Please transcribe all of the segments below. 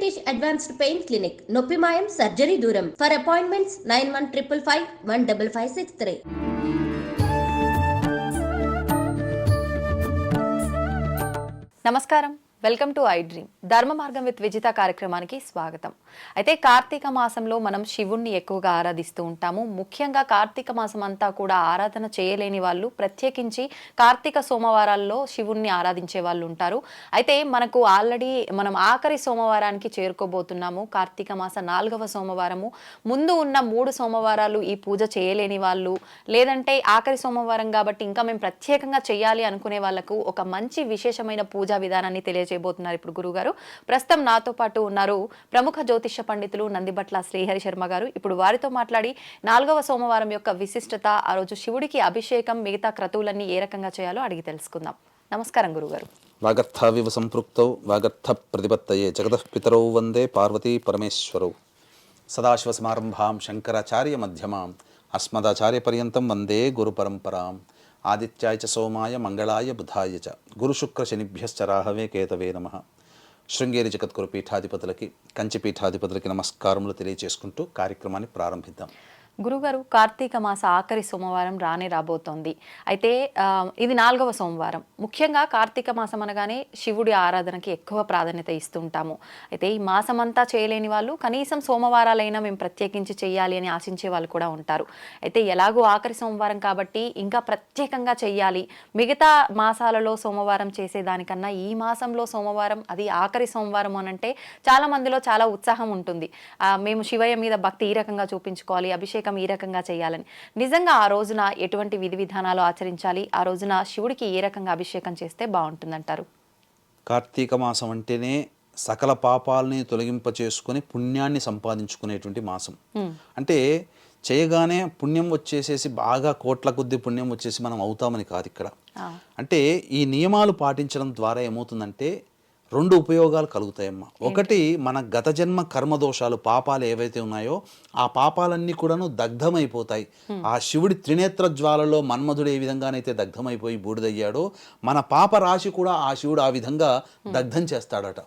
Venkatesh advanced pain clinic, నొప్పి మాయం, surgery దూరం. For appointments 9155515563. నమస్కారం, వెల్కమ్ టు ఐ డ్రీమ్. ధర్మ మార్గం విత్ విజిత కార్యక్రమానికి స్వాగతం. అయితే కార్తీక మాసంలో మనం శివుణ్ణి ఎక్కువగా ఆరాధిస్తూ ఉంటాము. ముఖ్యంగా కార్తీక మాసం అంతా కూడా ఆరాధన చేయలేని వాళ్ళు ప్రత్యేకించి కార్తీక సోమవారాల్లో శివుణ్ణి ఆరాధించే వాళ్ళు ఉంటారు. అయితే మనకు ఆల్రెడీ మనం ఆఖరి సోమవారానికి చేరుకోబోతున్నాము. కార్తీక మాస 4వ సోమవారము. ముందు ఉన్న 3 సోమవారాలు ఈ పూజ చేయలేని వాళ్ళు, లేదంటే ఆఖరి సోమవారం కాబట్టి ఇంకా మేము ప్రత్యేకంగా చేయాలి అనుకునే వాళ్ళకు ఒక మంచి విశేషమైన పూజా విధానాన్ని తెలియజేయబోతున్నారు ఇప్పుడు గురుగారు. ప్రస్తుతం నాతో పాటు ఉన్నారు ప్రముఖ జ్యోతిష పండితులు నందిబట్ల శ్రీహరి శర్మ గారు. ఇప్పుడు వారితో మాట్లాడి 4వ సోమవారం యొక్క విశిష్టత, ఆ రోజు శివుడికి అభిషేకం, మిగతా క్రతువులన్నీ ఏ రకంగా చేయాలో అడిగి తెలుసుకుందాం. నమస్కారం గురుగారు. వాగర్థావివ సంపృక్తౌ వాగర్థ ప్రతిపత్తయే జగతః పితరౌ వందే పార్వతీ పరమేశ్వరౌ. సదాశివ సమారంభాం శంకరాచార్య మధ్యమాం అస్మదాచార్య పర్యంతం వందే గురు పరంపరాం. ఆదిత్యాయ చ సోమాయ మంగళాయ బుధాయ చ గురుశుక్ర శనిభ్యశ్చ రాహవే కేతవే నమః. శృంగేరి జగద్గురు పీఠాధిపతులకి, కంచి పీఠాధిపతులకి నమస్కారములు తెలియజేసుకుంటూ కార్యక్రమాన్ని ప్రారంభిద్దాం. గురుగారు, కార్తీక మాస ఆఖరి సోమవారం రాబోతోంది. అయితే ఇది 4వ సోమవారం. ముఖ్యంగా కార్తీక మాసం అనగానే శివుడి ఆరాధనకి ఎక్కువ ప్రాధాన్యత ఇస్తుంటాము. అయితే ఈ మాసం అంతా చేయలేని వాళ్ళు కనీసం సోమవారాలైనా మేము ప్రత్యేకించి చేయాలి అని ఆశించే వాళ్ళు కూడా ఉంటారు. అయితే ఎలాగో ఆఖరి సోమవారం కాబట్టి ఇంకా ప్రత్యేకంగా చెయ్యాలి, మిగతా మాసాలలో సోమవారం చేసేదానికన్నా ఈ మాసంలో సోమవారం, అది ఆఖరి సోమవారం అనంటే చాలా మందిలో చాలా ఉత్సాహం ఉంటుంది. మేము శివయ్య మీద భక్తి ఈ రకంగా చూపించుకోవాలి, అభిషేకం ఈ రకంగా చేయాలని. నిజంగా ఆ రోజున ఎటువంటి విధి విధానాలు ఆచరించాలి, ఆ రోజున శివుడికి ఏ రకంగా అభిషేకం చేస్తే బాగుంటుందంటారు? కార్తీక మాసం అంటేనే సకల పాపాలని తొలగింప చేసుకుని పుణ్యాన్ని సంపాదించుకునేటువంటి మాసం. అంటే చేయగానే పుణ్యం వచ్చేసేసి బాగా కోట్ల కొద్ది పుణ్యం వచ్చేసి మనం అవుతామని కాదు ఇక్కడ. అంటే ఈ నియమాలు పాటించడం ద్వారా ఏమవుతుందంటే 2 ఉపయోగాలు కలుగుతాయమ్మా. ఒకటి, మన గత జన్మ కర్మదోషాలు, పాపాలు ఏవైతే ఉన్నాయో ఆ పాపాలన్నీ కూడాను దగ్ధమైపోతాయి. ఆ శివుడి త్రినేత్ర జ్వాలలో మన్మధుడు ఏ విధంగానైతే దగ్ధమైపోయి బూడిదయ్యాడో మన పాప రాశి కూడా ఆ శివుడు ఆ విధంగా దగ్ధం చేస్తాడట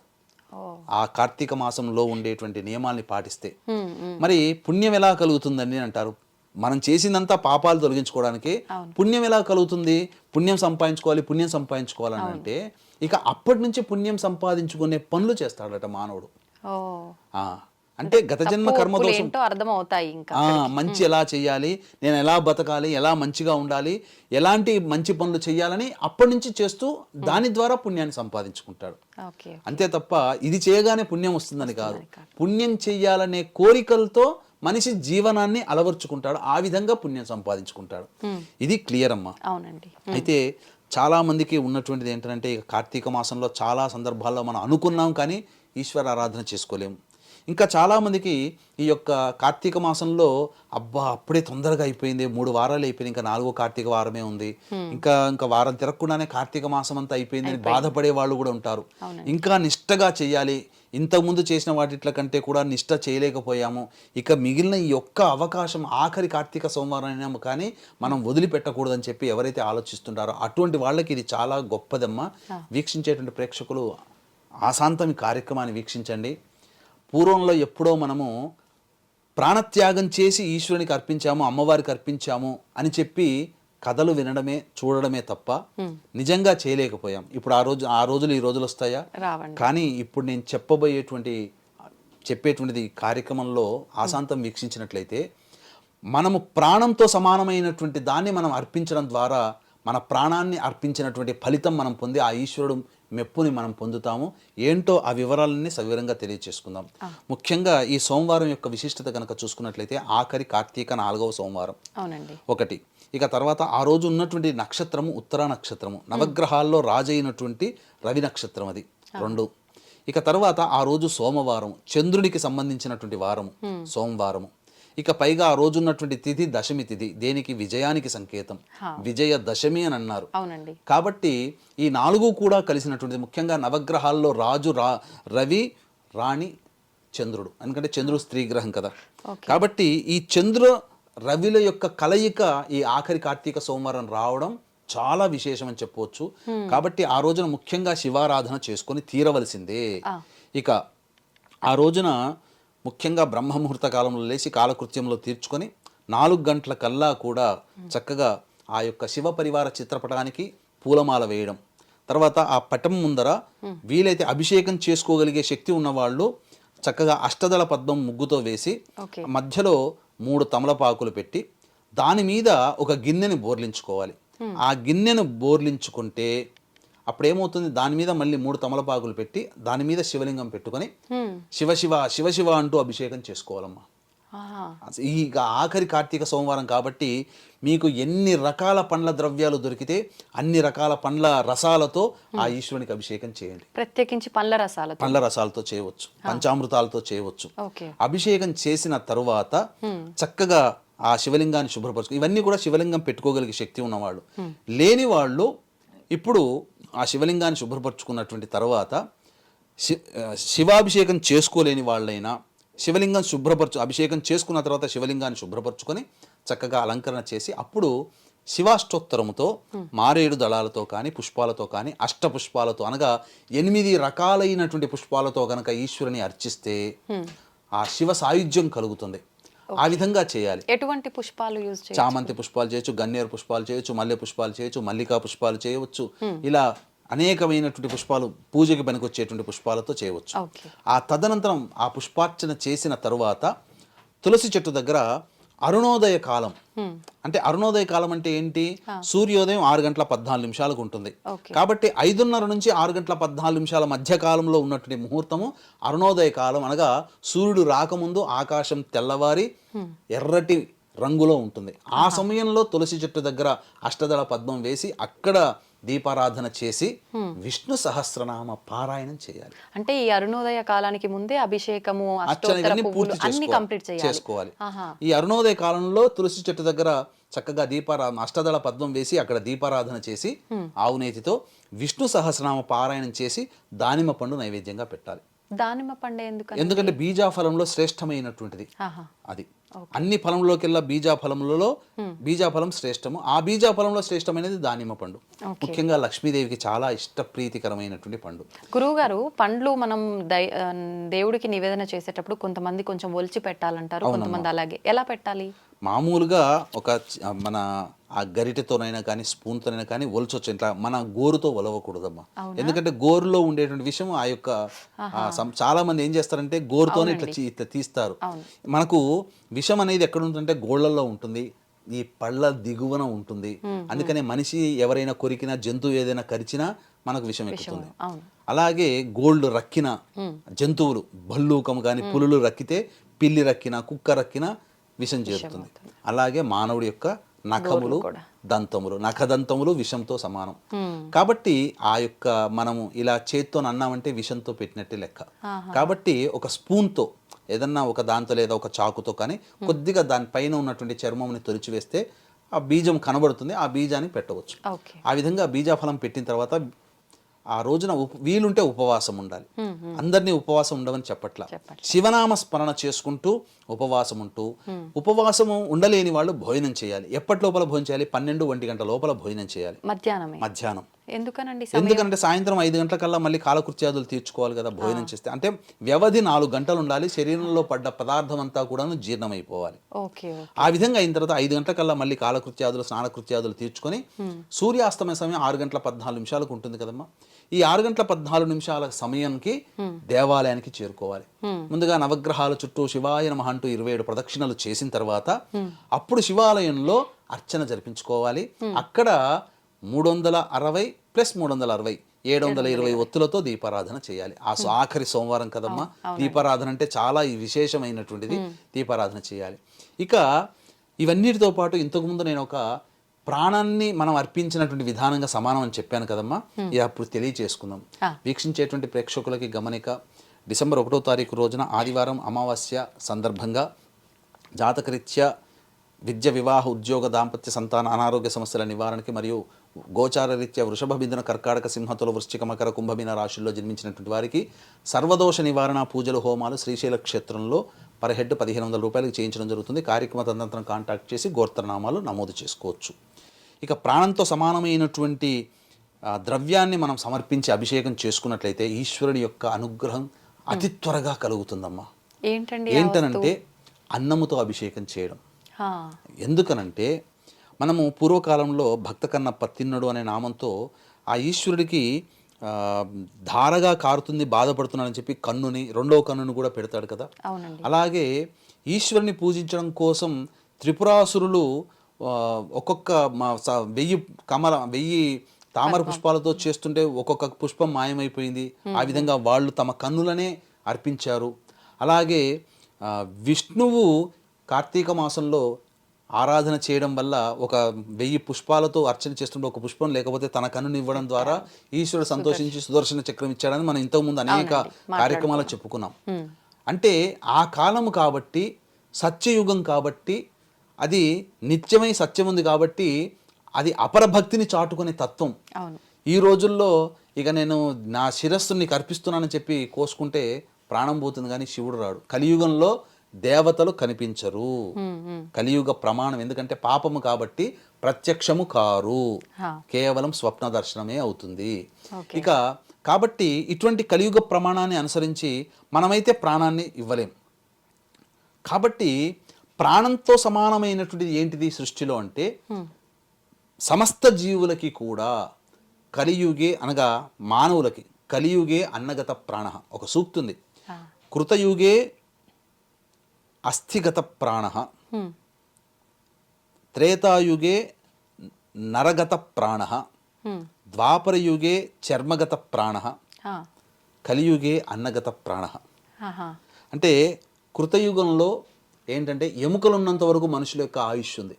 ఆ కార్తీక మాసంలో ఉండేటువంటి నియమాల్ని పాటిస్తే. మరి పుణ్యం ఎలా కలుగుతుందని అంటారు. మనం చేసిందంతా పాపాలు తొలగించుకోవడానికి. పుణ్యం ఎలా కలుగుతుంది? పుణ్యం సంపాదించుకోవాలని అంటే ఇక అప్పటి నుంచి పుణ్యం సంపాదించుకునే పనులు చేస్తాడట మానవుడు. అంటే గత జన్మ కర్మదోషం మంచి ఎలా చేయాలి, నేను ఎలా బతకాలి, ఎలా మంచిగా ఉండాలి, ఎలాంటి మంచి పనులు చేయాలని అప్పటి నుంచి చేస్తూ దాని ద్వారా పుణ్యాన్ని సంపాదించుకుంటాడు. అంతే తప్ప ఇది చేయగానే పుణ్యం వస్తుందని కాదు. పుణ్యం చెయ్యాలనే కోరికలతో మనిషి జీవనాన్ని అలవర్చుకుంటాడు, ఆ విధంగా పుణ్యం సంపాదించుకుంటాడు. ఇది క్లియర్ అమ్మా. అయితే చాలా మందికి ఉన్నటువంటిది ఏంటంటే ఇక కార్తీక మాసంలో చాలా సందర్భాల్లో మనం అనుకున్నాం కానీ ఈశ్వర ఆరాధన చేసుకోలేము. ఇంకా చాలామందికి ఈ యొక్క కార్తీక మాసంలో అప్పుడే తొందరగా అయిపోయింది, 3 వారాలు అయిపోయింది, ఇంకా 4వ కార్తీక వారమే ఉంది, ఇంకా వారం తిరగకుండానే కార్తీక మాసం అంతా అయిపోయింది అని బాధపడే వాళ్ళు కూడా ఉంటారు. ఇంకా నిష్టగా చేయాలి, ఇంతకుముందు చేసిన వాటిట్ల కంటే కూడా నిష్ట చేయలేకపోయాము, ఇక మిగిలిన ఈ ఒక్క అవకాశం ఆఖరి కార్తీక సోమవారం అయినా కానీ మనం వదిలిపెట్టకూడదని చెప్పి ఎవరైతే ఆలోచిస్తుంటారో అటువంటి వాళ్ళకి ఇది చాలా గొప్పదమ్మా. వీక్షించేటువంటి ప్రేక్షకులు ఆశాంతం ఈ కార్యక్రమాన్ని వీక్షించండి. పూర్వంలో ఎప్పుడో మనము ప్రాణత్యాగం చేసి ఈశ్వరునికి అర్పించాము, అమ్మవారికి అర్పించాము అని చెప్పి కథలు వినడమే, చూడడమే తప్ప నిజంగా చేయలేకపోయాం. ఇప్పుడు ఆ రోజులు ఈ రోజులు వస్తాయా? కానీ ఇప్పుడు నేను చెప్పేటువంటిది కార్యక్రమంలో ఆశాంతం వీక్షించినట్లయితే మనము ప్రాణంతో సమానమైనటువంటి దాన్ని మనం అర్పించడం ద్వారా మన ప్రాణాన్ని అర్పించినటువంటి ఫలితం మనం పొంది ఆ ఈశ్వరుడు మెప్పుని మనం పొందుతాము. ఏంటో ఆ వివరాలన్నీ సవివరంగా తెలియచేసుకుందాం. ముఖ్యంగా ఈ సోమవారం యొక్క విశిష్టత కనుక చూసుకున్నట్లయితే ఆఖరి కార్తీక 4వ సోమవారం ఒకటి. ఇక తర్వాత ఆ రోజు ఉన్నటువంటి నక్షత్రము ఉత్తరా నక్షత్రము, నవగ్రహాల్లో రాజైనటువంటి రవి నక్షత్రం, అది 2. ఇక తర్వాత ఆ రోజు సోమవారం, చంద్రునికి సంబంధించినటువంటి వారము సోమవారము. ఇక పైగా ఆ రోజు ఉన్నటువంటి తిథి దశమి తిథి, దేనికి? విజయానికి సంకేతం, విజయ దశమి అని అన్నారు. కాబట్టి ఈ 4 కూడా కలిసినటువంటిది. ముఖ్యంగా నవగ్రహాల్లో రాజు రవి, రాణి చంద్రుడు, ఎందుకంటే చంద్రుడు స్త్రీ గ్రహం కదా. కాబట్టి ఈ చంద్ర రవిల యొక్క కలయిక ఈ ఆఖరి కార్తీక సోమవారం రావడం చాలా విశేషం అని చెప్పవచ్చు. కాబట్టి ఆ రోజున ముఖ్యంగా శివారాధన చేసుకొని తీరవలసిందే. ఇక ఆ రోజున ముఖ్యంగా బ్రహ్మముహూర్త కాలంలో లేచి కాలకృత్యంలో తీర్చుకొని 4 గంటల కల్లా కూడా చక్కగా ఆ యొక్క శివ పరివార చిత్రపటానికి పూలమాల వేయడం, తర్వాత ఆ పటం ముందర వీలైతే అభిషేకం చేసుకోగలిగే శక్తి ఉన్నవాళ్ళు చక్కగా అష్టదళ పద్మం ముగ్గుతో వేసి మధ్యలో 3 తమలపాకులు పెట్టి దాని మీద ఒక గిన్నెని బోర్లించుకోవాలి. ఆ గిన్నెను బోర్లించుకుంటే అప్పుడేమవుతుంది, దాని మీద మళ్ళీ 3 తమలపాకులు పెట్టి దాని మీద శివలింగం పెట్టుకొని శివ శివ శివ శివ అంటూ అభిషేకం చేసుకోవాలమ్మా. ఈ ఆఖరి కార్తీక సోమవారం కాబట్టి మీకు ఎన్ని రకాల పండ్ల ద్రవ్యాలు దొరికితే అన్ని రకాల పండ్ల రసాలతో ఆ ఈశ్వరునికి అభిషేకం చేయండి. ప్రత్యేకించి పండ్ల రసాలతో చేయవచ్చు, పంచామృతాలతో చేయవచ్చు. అభిషేకం చేసిన తరువాత చక్కగా ఆ శివలింగాన్ని శుభ్రపరచు. ఇవన్నీ కూడా శివలింగం పెట్టుకోగలిగే శక్తి ఉన్నవాళ్ళు. లేని వాళ్ళు ఇప్పుడు ఆ శివలింగాన్ని శుభ్రపరచుకున్నటువంటి తర్వాత శివాభిషేకం చేసుకోలేని వాళ్ళైనా శివలింగం అభిషేకం చేసుకున్న తర్వాత శివలింగాన్ని శుభ్రపరచుకొని చక్కగా అలంకరణ చేసి అప్పుడు శివాష్టోత్తరముతో మారేడు దళాలతో కానీ పుష్పాలతో కానీ అష్టపుష్పాలతో అనగా 8 రకాలైనటువంటి పుష్పాలతో కనుక ఈశ్వరుని అర్చిస్తే ఆ శివ సాయుధ్యం కలుగుతుంది. ఆ విధంగా చేయాలి. ఎటువంటి పుష్పాలు యూజ్ చేయొచ్చు? చామంతి పుష్పాలు చేయొచ్చు, గన్నేరు పుష్పాలు చేయొచ్చు, మల్లె పుష్పాలు చేయొచ్చు, మల్లికా పుష్పాలు చేయవచ్చు. ఇలా అనేకమైనటువంటి పుష్పాలు పూజకి పనికొచ్చేటువంటి పుష్పాలతో చేయవచ్చు. ఆ తదనంతరం ఆ పుష్పార్చన చేసిన తరువాత తులసి చెట్టు దగ్గర అరుణోదయ కాలం, అంటే అరుణోదయ కాలం అంటే ఏంటి, సూర్యోదయం 6:14 ఉంటుంది. కాబట్టి 5:30 నుంచి 6:14 మధ్య కాలంలో ఉన్నటువంటి ముహూర్తము అరుణోదయ కాలం. అనగా సూర్యుడు రాకముందు ఆకాశం తెల్లవారి ఎర్రటి రంగులో ఉంటుంది. ఆ సమయంలో తులసి చెట్టు దగ్గర అష్టదళ పద్మం వేసి అక్కడ దీపారాధన చేసి విష్ణు సహస్రనామ పారాయణం చేయాలి. అంటే ఈ అరుణోదయ కాలానికి ముందే అభిషేకము చేసుకోవాలి. ఈ అరుణోదయ కాలంలో తులసి చెట్టు దగ్గర చక్కగా అష్టదళ పద్మం వేసి అక్కడ దీపారాధన చేసి ఆవునేతితో విష్ణు సహస్రనామ పారాయణం చేసి దానిమ్మ పండు నైవేద్యంగా పెట్టాలి. దానిమ్మ పండు ఎందుకంటే బీజాఫలంలో శ్రేష్టమైనటువంటిది అది. అన్ని ఫలంలోకెల్లా బీజాఫలం శ్రేష్టము. ఆ బీజాఫలంలో శ్రేష్టమైనది దానిమ్మ పండు. ముఖ్యంగా లక్ష్మీదేవికి చాలా ఇష్టప్రీతికరమైనటువంటి పండు. గురువు గారు, పండ్లు మనం దేవుడికి నివేదన చేసేటప్పుడు కొంతమంది కొంచెం ఒలిచి పెట్టాలంటారు, కొంతమంది అలాగే ఎలా పెట్టాలి? మామూలుగా మన ఆ గరిటెతోనైనా కానీ స్పూన్తోనైనా కానీ ఒలచొచ్చు. ఇట్లా మన గోరుతో ఒలవకూడదమ్మా. ఎందుకంటే గోరులో ఉండేటువంటి విషయం ఆ యొక్క చాలా మంది ఏం చేస్తారంటే గోరుతోనే ఇట్లా తీస్తారు. మనకు విషం అనేది ఎక్కడ ఉంటుందంటే గోళ్లలో ఉంటుంది, ఈ పళ్ళ దిగువన ఉంటుంది. అందుకనే మనిషి ఎవరైనా కొరికినా, జంతువు ఏదైనా కరిచినా మనకు విషం ఎక్కుతుంది. అలాగే గోల్డ్ రక్కిన జంతువులు, భల్లూకము కానీ పులులు రక్కితే, పిల్లి రక్కిన, కుక్క రక్కిన విషం చేరుతుంది. అలాగే మానవుడి యొక్క నఖములు, నఖదంతములు విషంతో సమానం. కాబట్టి ఆ యొక్క మనము ఇలా చేత్తో అన్నామంటే విషంతో పెట్టినట్టే లెక్క. కాబట్టి ఒక స్పూన్తో ఏదన్నా ఒక దాంతో లేదా ఒక చాకుతో కానీ కొద్దిగా దానిపైన ఉన్నటువంటి చర్మంని తొలిచివేస్తే ఆ బీజం కనబడుతుంది. ఆ బీజాన్ని పెట్టవచ్చు. ఆ విధంగా బీజాఫలం పెట్టిన తర్వాత ఆ రోజున వీలుంటే ఉపవాసం ఉండాలి. అందరినీ ఉపవాసం ఉండవని చెప్పట్ల, శివనామ స్మరణ చేసుకుంటూ ఉపవాసం ఉంటూ, ఉపవాసము ఉండలేని వాళ్ళు భోజనం చేయాలి. ఎప్పటి లోపల భోజనం చేయాలి? 12-1 గంటల లోపల భోజనం చేయాలి. మధ్యాహ్నం. ఎందుకంటే సాయంత్రం 5 గంటలకల్లా మళ్ళీ కాలకృత్యాదులు తీర్చుకోవాలి కదా భోజనం చేస్తే. అంటే వ్యవధి 4 గంటలు ఉండాలి. శరీరంలో పడ్డ పదార్థం అంతా కూడా జీర్ణమైపోవాలి. ఆ విధంగా అయిన తర్వాత 5 గంటలకల్లా మళ్ళీ కాలకృత్యాదులు, స్నానకృత్యాదులు తీర్చుకొని సూర్యాస్తమయ సమయం 6:14 ఉంటుంది కదమ్మా. ఈ 6:14 సమయానికి దేవాలయానికి చేరుకోవాలి. ముందుగా నవగ్రహాల చుట్టూ శివాయ నమః అంటూ 27 ప్రదక్షిణలు చేసిన తర్వాత అప్పుడు శివాలయంలో అర్చన జరిపించుకోవాలి. అక్కడ 360 + 360 720 ఒత్తులతో దీపారాధన చేయాలి. ఆఖరి సోమవారం కదమ్మా. దీపారాధన అంటే చాలా విశేషమైనటువంటిది. దీపారాధన చేయాలి. ఇక ఇవన్నిటితో పాటు ఇంతకుముందు నేను ఒక ప్రాణాన్ని మనం అర్పించినటువంటి విధానంగా సమానం అని చెప్పాను కదమ్మా. ఇది అప్పుడు తెలియచేసుకుందాం. వీక్షించేటువంటి ప్రేక్షకులకి గమనిక, డిసెంబర్ 1వ తారీఖు రోజున ఆదివారం అమావాస్య సందర్భంగా జాతకరీత్యా విద్య, వివాహ, ఉద్యోగ, దాంపత్య, సంతాన, అనారోగ్య సమస్యల నివారణకి మరియు గోచార రీత్యా వృషభ, మిథున, కర్కాటక, సింహతుల, వృశ్చిక, మకర, కుంభమీన రాశుల్లో జన్మించినటువంటి వారికి సర్వదోష నివారణ పూజలు, హోమాలు శ్రీశైల క్షేత్రంలో పర్ హెడ్ 1500 రూపాయలకు చేయించడం జరుగుతుంది. కార్యక్రమ తదనంతరం కాంటాక్ట్ చేసి గోత్రనామాలు నమోదు చేసుకోవచ్చు. ఇక ప్రాణంతో సమానమైనటువంటి ద్రవ్యాన్ని మనం సమర్పించి అభిషేకం చేసుకున్నట్లయితే ఈశ్వరుడి యొక్క అనుగ్రహం అతి త్వరగా కలుగుతుందమ్మా. ఏంటండి ఏంటనంటే అన్నముతో అభిషేకం చేయడం. హా, ఎందుకనంటే మనము పూర్వకాలంలో భక్త కన్నప్ప తిన్నడు అనే నామంతో ఆ ఈశ్వరుడికి ధారగా కారుతుంది బాధపడుతున్నాడని చెప్పి కన్నుని, రెండవ కన్నుని కూడా పెడతాడు కదా. అవునండి. అలాగే ఈశ్వరుని పూజించడం కోసం త్రిపురాసురులు ఒక్కొక్క 1000 తామర పుష్పాలతో చేస్తుంటే ఒక్కొక్క పుష్పం మాయమైపోయింది. ఆ విధంగా వాళ్ళు తమ కన్నులనే అర్పించారు. అలాగే విష్ణువు కార్తీక మాసంలో ఆరాధన చేయడం వల్ల 1000 పుష్పాలతో అర్చన చేస్తుంటే ఒక పుష్పం లేకపోతే తన కన్నుని ఇవ్వడం ద్వారా ఈశ్వరుడు సంతోషించి సుదర్శన చక్రం ఇచ్చాడని మనం ఇంతకుముందు అనేక కార్యక్రమాలు చెప్పుకున్నాం. అంటే ఆ కాలము కాబట్టి, సత్యయుగం కాబట్టి, అది నిత్యమై సత్యం ఉంది కాబట్టి అది అపరభక్తిని చాటుకునే తత్వం. ఈ రోజుల్లో ఇక నేను నా శిరస్సుని నీకు అర్పిస్తున్నానని చెప్పి కోసుకుంటే ప్రాణం పోతుంది, కానీ శివుడు రాడు. కలియుగంలో దేవతలు కనిపించరు. కలియుగ ప్రమాణం, ఎందుకంటే పాపము కాబట్టి ప్రత్యక్షము కారు, కేవలం స్వప్న దర్శనమే అవుతుంది. ఇక కాబట్టి ఇటువంటి కలియుగ ప్రమాణాన్ని అనుసరించి మనమైతే ప్రాణాన్ని ఇవ్వలేం. కాబట్టి ప్రాణంతో సమానమైనటువంటిది ఏంటిది సృష్టిలో అంటే సమస్త జీవులకి కూడా కలియుగే, అనగా మానవులకి కలియుగే అన్నగత ప్రాణ ఒక సూక్తి ఉంది. కృతయుగే అస్థిగత ప్రాణ, త్రేతాయుగే నరగత ప్రాణ, ద్వాపరయుగే చర్మగత ప్రాణ, కలియుగే అన్నగత ప్రాణ. అంటే కృతయుగంలో ఏంటంటే ఎముకలు ఉన్నంత వరకు మనుషుల యొక్క ఆయుష్ ఉంది.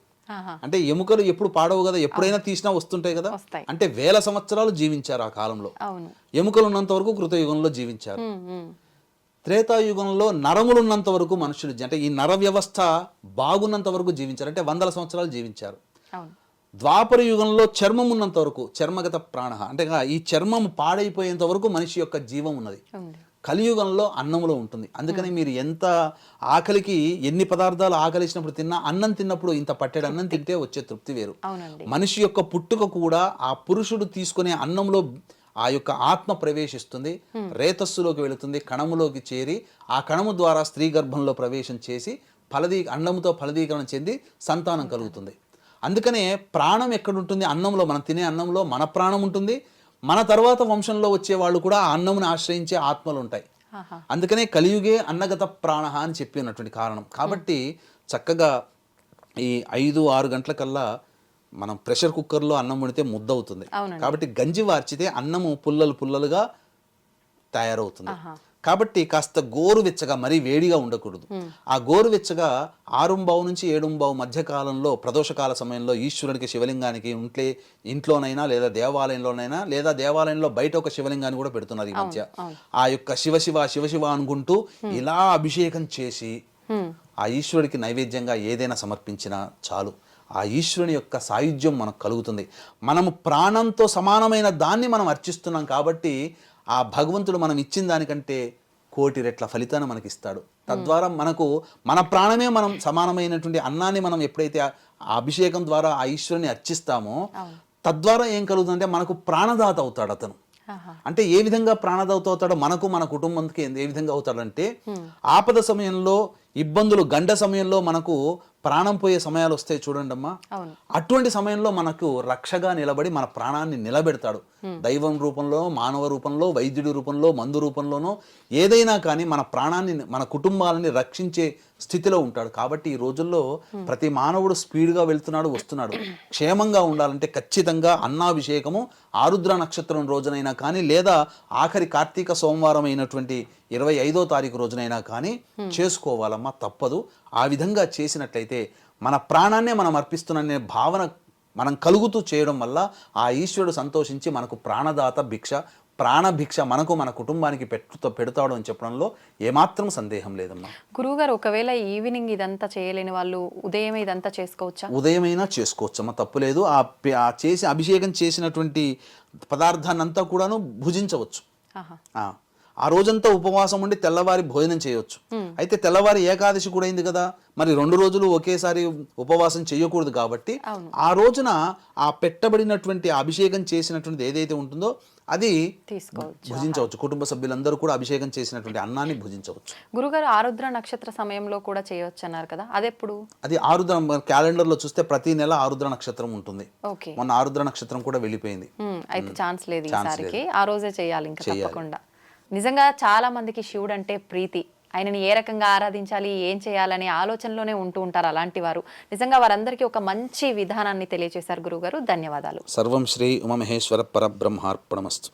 అంటే ఎముకలు ఎప్పుడు పాడవు కదా, ఎప్పుడైనా తీసినా వస్తుంటాయి కదా. అంటే 1000 సంవత్సరాలు జీవించారు ఆ కాలంలో. ఎముకలు ఉన్నంత వరకు కృతయుగంలో జీవించారు. త్రేతాయుగంలో నరములు ఉన్నంత వరకు మనుషులు, అంటే ఈ నర వ్యవస్థ బాగున్నంత వరకు జీవించారు, అంటే 100 సంవత్సరాలు జీవించారు. ద్వాపర యుగంలో చర్మం ఉన్నంత వరకు చర్మగత ప్రాణ, అంటే ఈ చర్మం పాడైపోయేంత వరకు మనిషి యొక్క జీవం ఉన్నది. కలియుగంలో అన్నములో ఉంటుంది. అందుకని మీరు ఎంత ఆకలికి ఎన్ని పదార్థాలు ఆకలిసినప్పుడు తిన్నా, అన్నం తిన్నప్పుడు ఇంత పట్టెడు అన్నం తింటే వచ్చే తృప్తి వేరు. మనిషి యొక్క పుట్టుక కూడా ఆ పురుషుడు తీసుకునే అన్నంలో ఆ యొక్క ఆత్మ ప్రవేశిస్తుంది, రేతస్సులోకి వెళుతుంది, కణములోకి చేరి ఆ కణము ద్వారా స్త్రీ గర్భంలో ప్రవేశం చేసి అన్నముతో ఫలదీకరణ చెంది సంతానం కలుగుతుంది. అందుకనే ప్రాణం ఎక్కడుంటుంది? అన్నంలో. మనం తినే అన్నంలో మన ప్రాణం ఉంటుంది. మన తర్వాత వంశంలో వచ్చే వాళ్ళు కూడా ఆ అన్నమును ఆశ్రయించే ఆత్మలు ఉంటాయి. అందుకనే కలియుగే అన్నగత ప్రాణ అని చెప్పినటువంటి కారణం. కాబట్టి చక్కగా ఈ 5-6 గంటలకల్లా మనం ప్రెషర్ కుక్కర్లో అన్నం వండితే ముద్ద అవుతుంది. కాబట్టి గంజి వార్చితే అన్నము పుల్లలు పుల్లలుగా తయారవుతుంది. కాబట్టి కాస్త గోరువెచ్చగా, మరీ వేడిగా ఉండకూడదు. ఆ గోరువెచ్చగా 6:15 నుంచి 7:15 మధ్య కాలంలో ప్రదోషకాల సమయంలో ఈశ్వరునికి శివలింగానికి ఇంట్లోనైనా లేదా దేవాలయంలోనైనా, లేదా దేవాలయంలో బయట ఒక శివలింగాన్ని కూడా పెడుతున్నారు ఈ మధ్య. ఆ యొక్క శివ అనుకుంటూ ఇలా అభిషేకం చేసి ఆ ఈశ్వరుడికి నైవేద్యంగా ఏదైనా సమర్పించినా చాలు. ఆ ఈశ్వరుని యొక్క సాయుధ్యం మనకు కలుగుతుంది. మనము ప్రాణంతో సమానమైన దాన్ని మనం అర్చిస్తున్నాం కాబట్టి ఆ భగవంతుడు మనం ఇచ్చిన దానికంటే 1,000,000 రెట్ల ఫలితాన్ని మనకి ఇస్తాడు. తద్వారా మనకు మన ప్రాణమే, మనం సమానమైనటువంటి అన్నాన్ని మనం ఎప్పుడైతే ఆ అభిషేకం ద్వారా ఆ ఈశ్వరుని అర్చిస్తామో, తద్వారా ఏం కలుగుతుందంటే మనకు ప్రాణదాత అవుతాడు అతను. అంటే ఏ విధంగా ప్రాణదాత అవుతాడో మనకు, మన కుటుంబానికి ఏ విధంగా అవుతాడంటే, ఆపద సమయంలో, ఇబ్బందులు, గండ సమయంలో మనకు ప్రాణం పోయే సమయాలు వస్తాయి చూడండి అమ్మా. అటువంటి సమయంలో మనకు రక్షగా నిలబడి మన ప్రాణాన్ని నిలబెడతాడు. దైవం రూపంలో, మానవ రూపంలో, వైద్యుడి రూపంలో, మందు రూపంలోనో ఏదైనా కానీ మన ప్రాణాన్ని, మన కుటుంబాలని రక్షించే స్థితిలో ఉంటాడు. కాబట్టి ఈ రోజుల్లో ప్రతి మానవుడు స్పీడ్గా వెళ్తున్నాడు, వస్తున్నాడు. క్షేమంగా ఉండాలంటే ఖచ్చితంగా అన్నాభిషేకము ఆరుద్ర నక్షత్రం రోజునైనా కానీ, లేదా ఆఖరి కార్తీక సోమవారం అయినటువంటి 25వ తారీఖు రోజునైనా కానీ చేసుకోవాలమ్మా, తప్పదు. ఆ విధంగా చేసినట్లయితే మన ప్రాణాన్నే మనం అర్పిస్తున్న భావన మనం కలుగుతూ చేయడం వల్ల ఆ ఈశ్వరుడు సంతోషించి మనకు ప్రాణదాత భిక్ష, ప్రాణభిక్ష మనకు, మన కుటుంబానికి పెడతాడు అని చెప్పడంలో ఏమాత్రం సందేహం లేదమ్మా. గురువుగారు, ఒకవేళ ఈవినింగ్ ఇదంతా చేయలేని వాళ్ళు ఉదయం ఇదంతా చేసుకోవచ్చా? ఉదయమైనా చేసుకోవచ్చమ్మా, తప్పులేదు. ఆ అభిషేకం చేసినటువంటి పదార్థాన్ని అంతా కూడాను భుజించవచ్చు. ఆ రోజంతా ఉపవాసం ఉండి తెల్లవారి భోజనం చేయొచ్చు. అయితే తెల్లవారి ఏకాదశి కూడా అయింది కదా, మరి 2 రోజులు ఒకేసారి ఉపవాసం చేయకూడదు కాబట్టి ఆ రోజున ఆ పెట్టబడినటువంటి అభిషేకం చేసినటువంటి ఏదైతే ఉంటుందో అది భుజించవచ్చు. కుటుంబ సభ్యులందరూ కూడా అభిషేకం చేసినటువంటి అన్నాన్ని భుజించవచ్చు. గురుగారు ఆరుద్ర నక్షత్ర సమయంలో కూడా చేయవచ్చు అన్నారు కదా, అదెప్పుడు? అది ఆరుద్ర క్యాలెండర్ లో చూస్తే ప్రతి నెల ఆరుద్ర నక్షత్రం ఉంటుంది. ఓకే, మొన్న ఆరుద్ర నక్షత్రం కూడా వెళ్ళిపోయింది. అయితే ఛాన్స్ లేదు ఈసారికి, ఆ రోజే చేయాలి ఇంకా తప్పకుండా. నిజంగా చాలా మందికి శివుడు అంటే ప్రీతి, ఆయనని ఏ రకంగా ఆరాధించాలి, ఏం చేయాలనే ఆలోచనలోనే ఉంటూ ఉంటారు అలాంటి వారు. నిజంగా వారందరికీ ఒక మంచి విధానాన్ని తెలియజేశారు గురుగారు. ధన్యవాదాలు. సర్వం శ్రీ ఉమామహేశ్వర పరబ్రహ్మార్పణమస్తు.